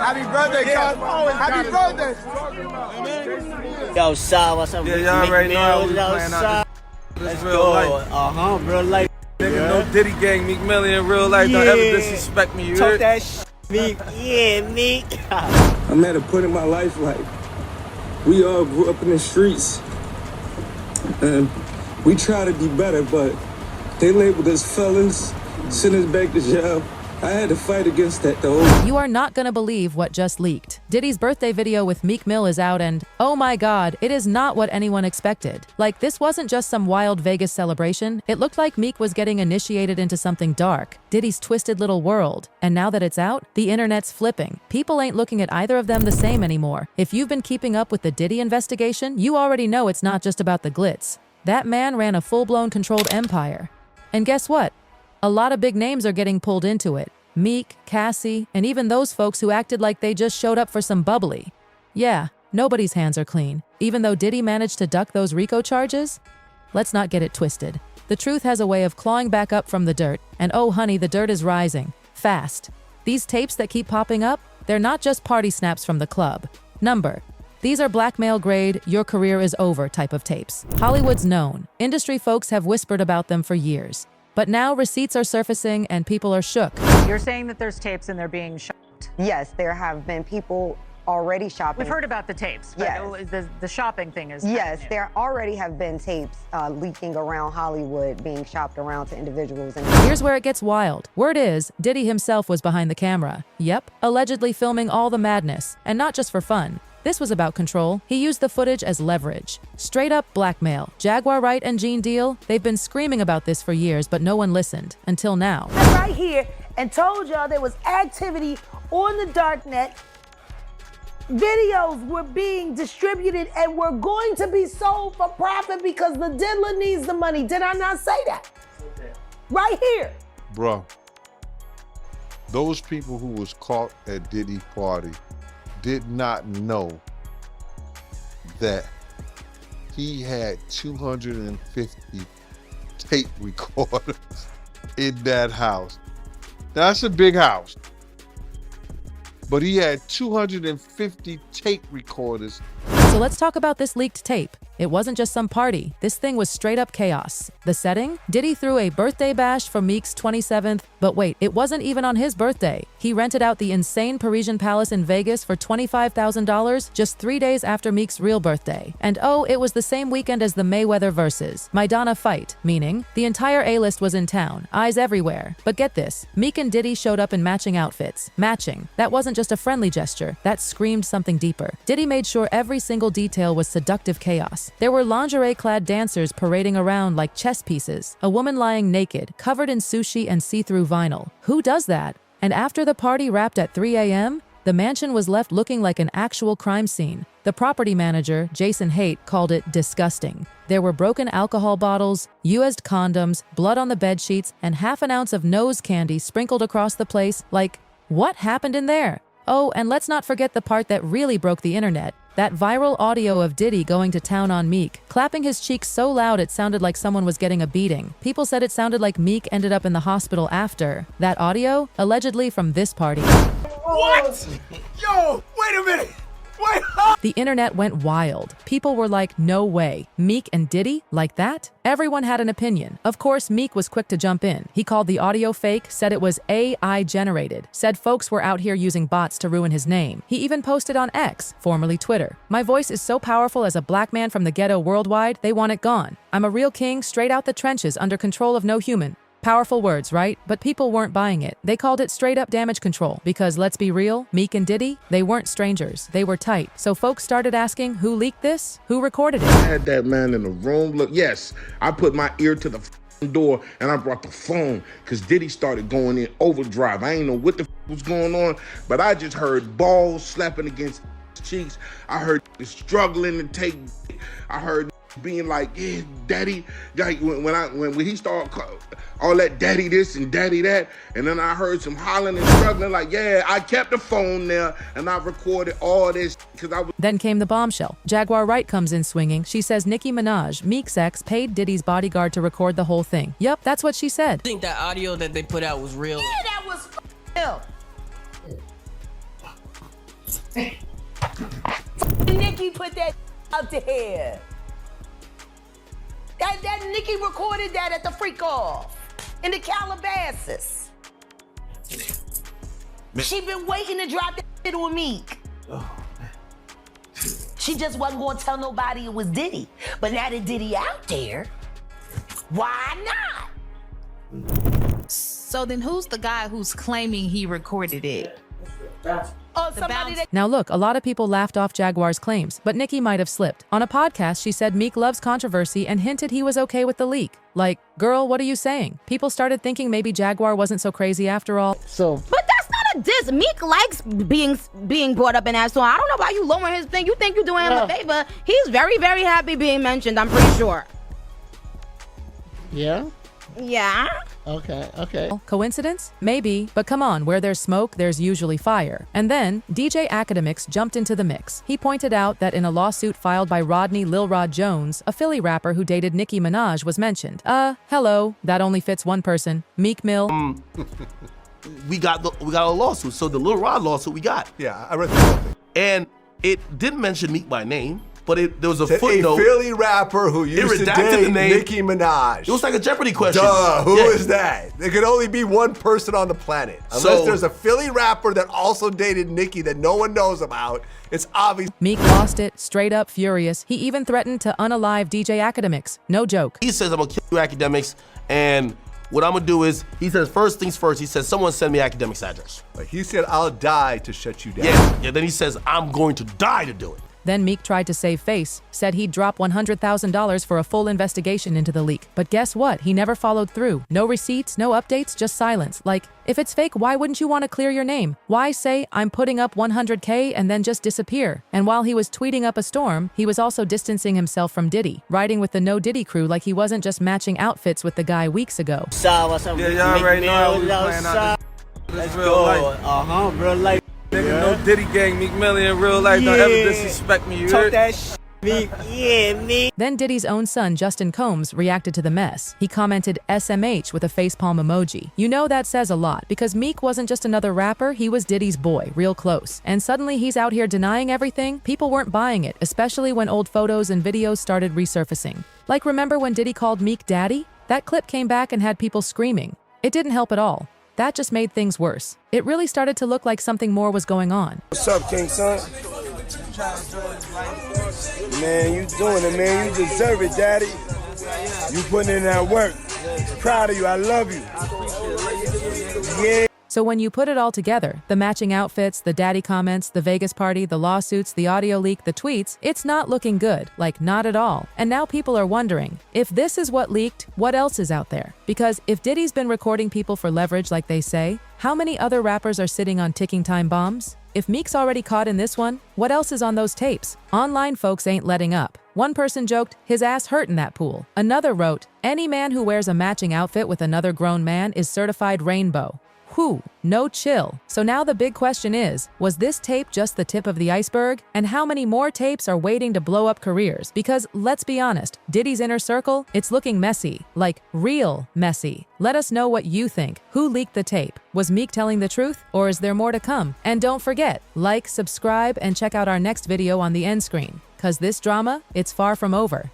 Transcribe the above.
Happy birthday, cuz. Happy birthday. Yo, Sal, what's up? Yeah, y'all already know how we playing out. This real life. Real life. Nigga, no Diddy gang, Meek Mill in real life. Don't ever disrespect me, you Talk heard? that shit, Meek. Yeah, Meek. I'm at a point in my life like we all grew up in the streets and we try to be better, but they labeled us felons, sent us back to jail. I had to fight against that though. You are not gonna believe what just leaked. Diddy's birthday video with Meek Mill is out and, oh my god, it is not what anyone expected. Like, this wasn't just some wild Vegas celebration. It looked like Meek was getting initiated into something dark, Diddy's twisted little world. And now that it's out, the internet's flipping. People ain't looking at either of them the same anymore. If you've been keeping up with the Diddy investigation, you already know it's not just about the glitz. That man ran a full-blown controlled empire. And guess what? A lot of big names are getting pulled into it. Meek, Cassie, and even those folks who acted like they just showed up for some bubbly. Yeah, nobody's hands are clean. Even though Diddy managed to duck those RICO charges? Let's not get it twisted. The truth has a way of clawing back up from the dirt, and oh honey, the dirt is rising. Fast. These tapes that keep popping up, they're not just party snaps from the club. These are blackmail grade, your career is over type of tapes. Hollywood's known. Industry folks have whispered about them for years. But now receipts are surfacing and people are shook. You're saying that there's tapes and they're being shopped? Yes, there have been people already shopping. We've heard about the tapes, but yes. The shopping thing is yes, there already have been tapes leaking around Hollywood, being shopped around to individuals. And here's where it gets wild. Word is, Diddy himself was behind the camera. Yep, allegedly filming all the madness, and not just for fun. This was about control. He used the footage as leverage. Straight up blackmail. Jaguar Wright and Gene Deal, they've been screaming about this for years, but no one listened. Until now. I'm right here and told y'all there was activity on the Darknet. Videos were being distributed and were going to be sold for profit because the diddler needs the money. Did I not say that? Right here. Bruh, those people who was caught at Diddy's party did not know that he had 250 tape recorders in that house. That's a big house. But he had 250 tape recorders. So let's talk about this leaked tape. It wasn't just some party. This thing was straight up chaos. The setting? Diddy threw a birthday bash for Meek's 27th, but wait, it wasn't even on his birthday. He rented out the insane Parisian palace in Vegas for $25,000 just 3 days after Meek's real birthday. And oh, it was the same weekend as the Mayweather versus Maidana fight, meaning the entire A-list was in town, eyes everywhere. But get this, Meek and Diddy showed up in matching outfits. Matching. That wasn't just a friendly gesture, that screamed something deeper. Diddy made sure every single detail was seductive chaos. There were lingerie-clad dancers parading around like chess pieces, a woman lying naked, covered in sushi and see-through vinyl. Who does that? And after the party wrapped at 3 a.m., the mansion was left looking like an actual crime scene. The property manager, Jason Haight, called it disgusting. There were broken alcohol bottles, used condoms, blood on the bedsheets, and half an ounce of nose candy sprinkled across the place. Like, what happened in there? Oh, and let's not forget the part that really broke the internet. That viral audio of Diddy going to town on Meek, clapping his cheeks so loud it sounded like someone was getting a beating. People said it sounded like Meek ended up in the hospital after. That audio, allegedly from this party. What? Yo, wait a minute. Wait, The internet went wild. People were like, no way. Meek and Diddy? Like that? Everyone had an opinion. Of course, Meek was quick to jump in. He called the audio fake, said it was AI generated, said folks were out here using bots to ruin his name. He even posted on X, formerly Twitter. My voice is so powerful as a black man from the ghetto worldwide, they want it gone. I'm a real king straight out the trenches under control of no human. Powerful words, right? But people weren't buying it. They called it straight up damage control because let's be real, Meek and Diddy, they weren't strangers. They were tight. So folks started asking who leaked this? Who recorded it? I had that man in the room. Look, yes, I put my ear to the door and I brought the phone because Diddy started going in overdrive. I ain't know what the was going on, but I just heard balls slapping against cheeks. I heard struggling to take. I heard being like, yeah, daddy, like when he started all that daddy this and daddy that, and then I heard some hollering and struggling like, yeah, I kept the phone there and I recorded all this because I was. Then came the bombshell. Jaguar Wright comes in swinging. She says Nicki Minaj, Meek's ex, paid Diddy's bodyguard to record the whole thing. Yup, that's what she said. I think that audio that they put out was real. Yeah, that was Mill. Nicki put that out there. That Nicki recorded that at the freak off in the Calabasas. She been waiting to drop that shit on Meek. She just wasn't gonna tell nobody it was Diddy. But now that Diddy out there, why not? So then who's the guy who's claiming he recorded it? Oh, somebody that Now look, a lot of people laughed off Jaguar's claims, but Nicki might have slipped. On a podcast, she said Meek loves controversy and hinted he was okay with the leak. Like, girl, what are you saying? People started thinking maybe Jaguar wasn't so crazy after all. But that's not a diss. Meek likes being brought up in that song. I don't know why you lowering his thing. You think you're doing him a favor. He's very, very happy being mentioned, I'm pretty sure. Yeah? Yeah? Okay. Coincidence? Maybe, but come on, where there's smoke, there's usually fire. And then, DJ Academics jumped into the mix. He pointed out that in a lawsuit filed by Rodney Lil Rod Jones, a Philly rapper who dated Nicki Minaj was mentioned. Hello, that only fits one person, Meek Mill. We got a lawsuit, so the Lil Rod lawsuit we got. Yeah, I read the whole thing. And it didn't mention Meek by name, but there was a footnote. A Philly rapper who used to redacted date the name. Nicki Minaj. It was like a Jeopardy question. Duh, who is that? There could only be one person on the planet. Unless there's a Philly rapper that also dated Nicki that no one knows about. It's obvious. Meek lost it, straight up furious. He even threatened to unalive DJ Academics. No joke. He says, I'm gonna kill you, Academics, and what I'm gonna do is, he says, first things first, he says, someone send me Academics' address. Like he said, I'll die to shut you down. Yeah, then he says, I'm going to die to do it. Then Meek tried to save face, said he'd drop $100,000 for a full investigation into the leak. But guess what? He never followed through. No receipts, no updates, just silence. Like, if it's fake, why wouldn't you want to clear your name? Why say, I'm putting up 100K and then just disappear? And while he was tweeting up a storm, he was also distancing himself from Diddy, riding with the No Diddy crew like he wasn't just matching outfits with the guy weeks ago. What's up? Yeah, y'all already know how we playing out this real life. Real life. Nigga, no Diddy gang, Meek Mill in real life. Don't ever disrespect me, you Talk heard? that shit, Meek. Yeah, Meek. Then Diddy's own son, Justin Combs, reacted to the mess. He commented SMH with a facepalm emoji. You know that says a lot, because Meek wasn't just another rapper, he was Diddy's boy, real close. And suddenly he's out here denying everything? People weren't buying it, especially when old photos and videos started resurfacing. Like, remember when Diddy called Meek daddy? That clip came back and had people screaming. It didn't help at all. That just made things worse. It really started to look like something more was going on. What's up, King Son? Man, you doing it, man. You deserve it, Daddy. You putting in that work. Proud of you. I love you. Yeah. So when you put it all together, the matching outfits, the daddy comments, the Vegas party, the lawsuits, the audio leak, the tweets, it's not looking good. Like, not at all. And now people are wondering, if this is what leaked, what else is out there? Because if Diddy's been recording people for leverage like they say, how many other rappers are sitting on ticking time bombs? If Meek's already caught in this one, what else is on those tapes? Online folks ain't letting up. One person joked, his ass hurt in that pool. Another wrote, any man who wears a matching outfit with another grown man is certified rainbow. Whew, no chill. So now the big question is, was this tape just the tip of the iceberg? And how many more tapes are waiting to blow up careers? Because let's be honest, Diddy's inner circle, it's looking messy. Like, real messy. Let us know what you think. Who leaked the tape? Was Meek telling the truth? Or is there more to come? And don't forget, like, subscribe, and check out our next video on the end screen. 'Cause this drama, it's far from over.